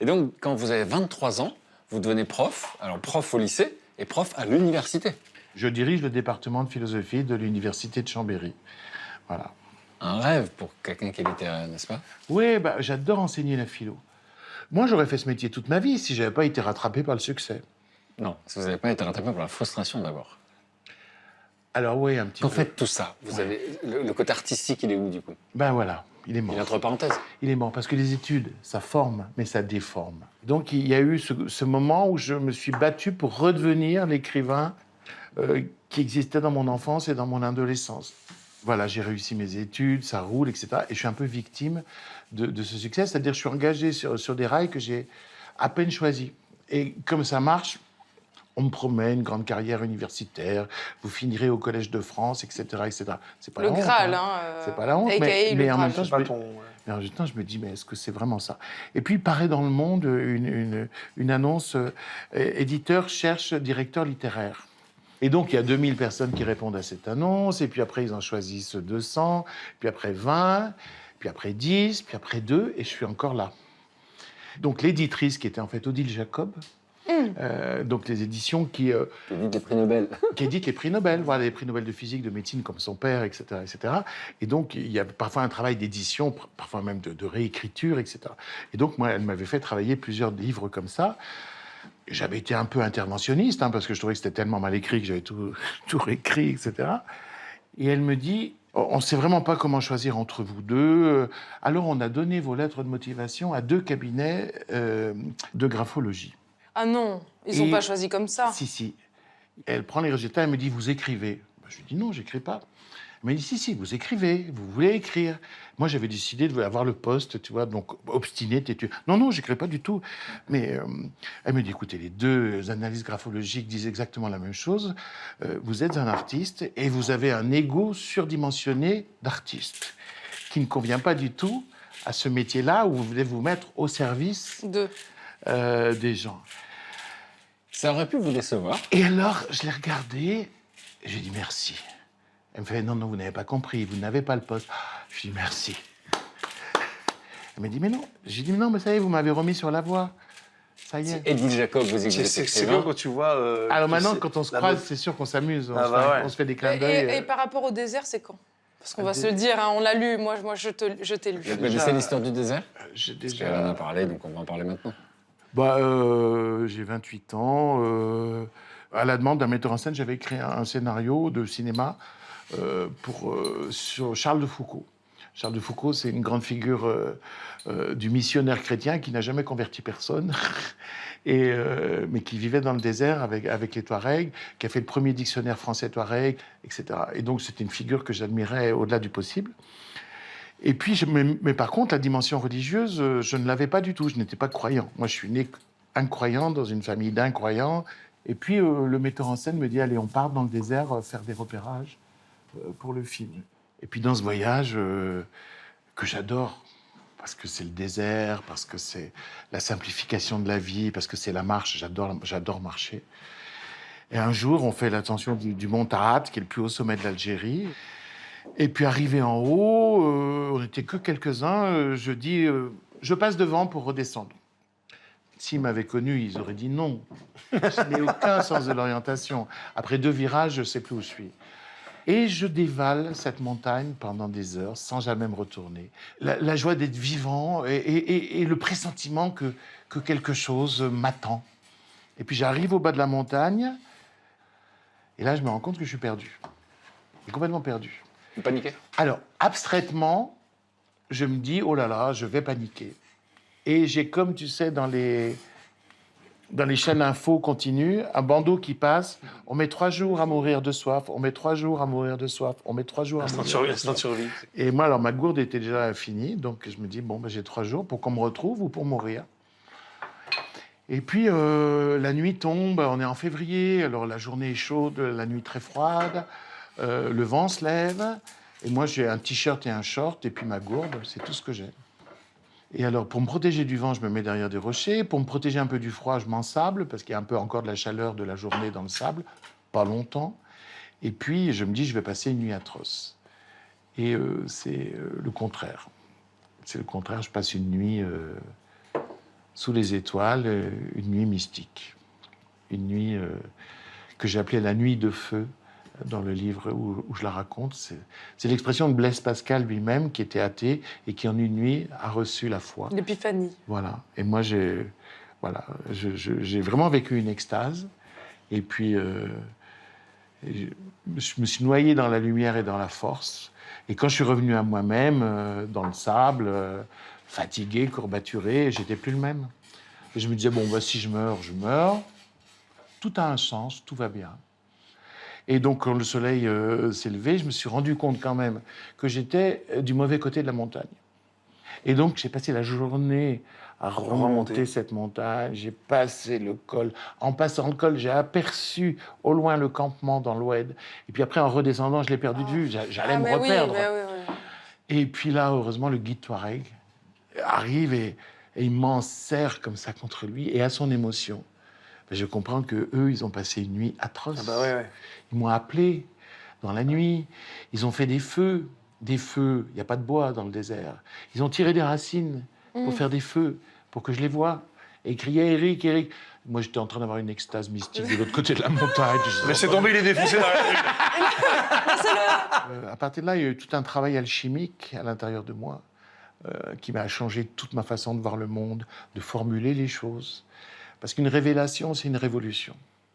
Et donc, quand vous avez 23 ans, vous devenez prof, alors prof au lycée et prof à l'université. Je dirige le département de philosophie de l'université de Chambéry. Voilà. Un rêve pour quelqu'un qui est littéraire, n'est-ce pas? Oui, bah, j'adore enseigner la philo. Moi, j'aurais fait ce métier toute ma vie si j'avais pas été rattrapé par le succès. Non, si vous n'avez pas été rattrapé par la frustration d'abord. Alors oui, un petit Quand peu. vous faites tout ça, vous avez le côté artistique, il est où du coup? Ben voilà, il est mort. Il est entre parenthèses. Il est mort parce que les études, ça forme, mais ça déforme. Donc il y a eu ce moment où je me suis battu pour redevenir l'écrivain qui existait dans mon enfance et dans mon adolescence. Voilà, j'ai réussi mes études, ça roule, etc. Et je suis un peu victime de ce succès, c'est-à-dire que je suis engagé sur des rails que j'ai à peine choisis. Et comme ça marche, on me promet une grande carrière universitaire, vous finirez au Collège de France, etc., etc. C'est pas Le la honte, Graal, hein. hein. C'est pas la honte, AKA mais, le mais en Graal. même temps, C'est pas ton... mais en même temps, je me dis, mais est-ce que c'est vraiment ça? Et puis, il paraît dans le monde une annonce, éditeur cherche directeur littéraire. Et donc, il y a 2000 personnes qui répondent à cette annonce, et puis après, ils en choisissent 200, puis après 20, puis après 10, puis après 2, et je suis encore là. Donc, l'éditrice, qui était en fait Odile Jacob, donc les éditions qui Des prix Nobel. édite les prix Nobel, voilà, les prix Nobel de physique, de médecine, comme son père, etc., etc. Et donc, il y a parfois un travail d'édition, parfois même de réécriture, etc. Et donc, moi, elle m'avait fait travailler plusieurs livres comme ça. J'avais été un peu interventionniste, parce que je trouvais que c'était tellement mal écrit que j'avais tout réécrit, etc. Et elle me dit, on ne sait vraiment pas comment choisir entre vous deux. Alors, on a donné vos lettres de motivation à 2 cabinets de graphologie. Ah non, ils n'ont Et- pas choisi comme ça. Si. Elle prend les résultats, elle me dit, vous écrivez. Je lui dis, non, j'écris pas. Elle m'a dit, si, vous écrivez, vous voulez écrire. Moi, j'avais décidé de avoir le poste, tu vois, donc obstiné, têtu. Non, j'écris pas du tout. Mais elle me dit, écoutez, les 2 analyses graphologiques disent exactement la même chose. Vous êtes un artiste et vous avez un ego surdimensionné d'artiste qui ne convient pas du tout à ce métier-là où vous voulez vous mettre au service des gens. Ça aurait pu vous décevoir. Et alors, je l'ai regardé, et j'ai dit merci. Elle me fait, non, vous n'avez pas compris, vous n'avez pas le poste. Je dis merci. Elle m'a dit, mais non. J'ai dit, mais non, mais ça y est, vous m'avez remis sur la voie. Ça y est. Edith Jacob, vous êtes C'est écrivain. bien quand tu vois... Alors que maintenant, c'est- quand on se la croise, mode- c'est sûr qu'on s'amuse. Ah bah ouais. On se fait des clins Et, d'œil. et par rapport au désert, c'est quand? Parce qu'on va se le dire, hein, on l'a lu, moi je t'ai lu. Vous connaissez l'histoire du désert? J'ai Parce qu'elle en déjà... a parlé, donc on va en parler maintenant. J'ai 28 ans. À la demande d'un metteur en scène, j'avais écrit un scénario de cinéma sur Charles de Foucault. Charles de Foucault, c'est une grande figure du missionnaire chrétien qui n'a jamais converti personne, mais qui vivait dans le désert avec les Touaregs, qui a fait le premier dictionnaire français Touareg, etc. Et donc, c'était une figure que j'admirais au-delà du possible. Et puis, mais par contre, la dimension religieuse, je ne l'avais pas du tout. Je n'étais pas croyant. Moi, je suis né incroyant dans une famille d'incroyants. Et puis, le metteur en scène me dit, allez, on part dans le désert faire des repérages pour le film. Et puis, dans ce voyage que j'adore, parce que c'est le désert, parce que c'est la simplification de la vie, parce que c'est la marche, j'adore marcher. Et un jour, on fait l'ascension du mont Tahat, qui est le plus haut sommet de l'Algérie. Et puis, arrivé en haut, on n'était que quelques-uns, je dis, je passe devant pour redescendre. S'ils m'avaient connu, ils auraient dit non. Je n'ai aucun sens de l'orientation. Après 2 virages, je ne sais plus où je suis. Et je dévale cette montagne pendant des heures, sans jamais me retourner. La joie d'être vivant et le pressentiment que quelque chose m'attend. Et puis j'arrive au bas de la montagne, et là je me rends compte que je suis perdu. Je suis complètement perdu. Vous paniquez? Alors, abstraitement, je me dis, oh là là, je vais paniquer. Et j'ai, comme tu sais, dans les chaînes info continues, un bandeau qui passe, on met 3 jours à mourir de soif, on met 3 jours à mourir de soif, on met 3 jours à Instant mourir de soif. survie. Et moi, alors, ma gourde était déjà finie, donc je me dis, bon, ben, j'ai 3 jours pour qu'on me retrouve ou pour mourir. Et puis, la nuit tombe, on est en février, alors la journée est chaude, la nuit très froide, le vent se lève, et moi, j'ai un t-shirt et un short, et puis ma gourde, c'est tout ce que j'ai. Et alors, pour me protéger du vent, je me mets derrière des rochers. Pour me protéger un peu du froid, je m'ensable, parce qu'il y a un peu encore de la chaleur de la journée dans le sable, pas longtemps. Et puis, je me dis, je vais passer une nuit atroce. Et c'est le contraire. C'est le contraire, je passe une nuit sous les étoiles, une nuit mystique. Une nuit que j'ai appelée la nuit de feu, dans le livre où je la raconte. C'est l'expression de Blaise Pascal lui-même, qui était athée et qui, en une nuit, a reçu la foi. L'épiphanie. Voilà. Et moi, j'ai vraiment vécu une extase. Et puis, je me suis noyé dans la lumière et dans la force. Et quand je suis revenu à moi-même, dans le sable, fatigué, courbaturé, j'étais plus le même. Et je me disais, bon, bah, si je meurs, je meurs. Tout a un sens, tout va bien. Et donc, quand le soleil s'est levé, je me suis rendu compte quand même que j'étais du mauvais côté de la montagne. Et donc, j'ai passé la journée à remonter cette montagne. J'ai passé le col. En passant le col, j'ai aperçu au loin le campement dans l'Oued. Et puis après, en redescendant, je l'ai perdu de vue. J'allais me reperdre. Oui. Et puis là, heureusement, le guide Touareg arrive et il m'enserre comme ça contre lui. Et à son émotion, je comprends qu'eux, ils ont passé une nuit atroce. Ah bah ouais. Ils m'ont appelé dans la nuit. Ils ont fait des feux. Des feux, il n'y a pas de bois dans le désert. Ils ont tiré des racines pour faire des feux, pour que je les voie. Et ils criaient Eric, Eric. Moi, j'étais en train d'avoir une extase mystique de l'autre côté de la montagne. Laissez tomber, il est défoncé dans la rue. À partir de là, il y a eu tout un travail alchimique à l'intérieur de moi qui m'a changé toute ma façon de voir le monde, de formuler les choses. Parce qu'une révélation, c'est une révolution.